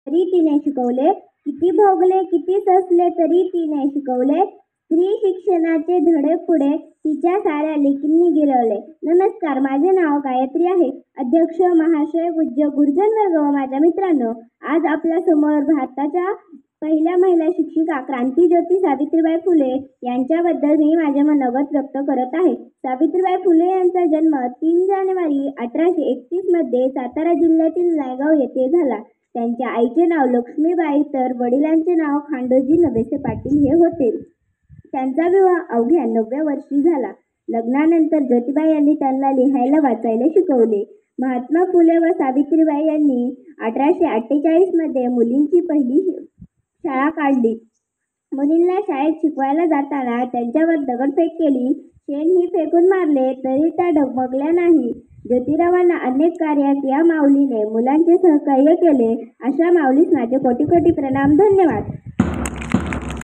तरी तिने शिकवले, किती भोगले किती ससले तरी तिने शिकवले, स्त्री शिक्षणाचे धडे पुढे तिच्या साऱ्या लेकींनी गिरवले. नमस्कार, माझे नाव गायत्री आहे. अध्यक्ष महाशय, पूज्य गुरुजन वर्ग व माझ्या मित्रांनो, आज आपल्या समोर भारताच्या पहिल्या महिला शिक्षिका क्रांतीज्योती सावित्रीबाई फुले यांच्याबद्दल मी माझे मनोगत व्यक्त करत आहे. सावित्रीबाई फुले यांचा जन्म 3 जानेवारी 1831 मध्ये सातारा जिल्ह्यातील नायगाव येथे झाला. त्यांच्या आईचे नाव लक्ष्मीबाई तर वडिलांचे नाव खांडोजी नवेसे पाटील हे होते. त्यांचा विवाह अवघ्या 9व्या वर्षी झाला. लग्नानंतर ज्योतिबा यांनी त्यांना लिहायला वाचायला शिकवले. महात्मा फुले व सावित्रीबाई यांनी 1848 मध्ये मुलींची पहिली शाळा काढली. मुलींना शाळेत शिकवायला जाताना त्यांच्यावर दगडफेक केली. शेण ही फेकून मारले तरी त्या डगमगल्या नाही. ज्योतिरावांना अनेक कार्यात या माऊलीने मुलांचे सहकार्य केले. अशा माऊलीस माझे कोटी कोटी प्रणाम. धन्यवाद.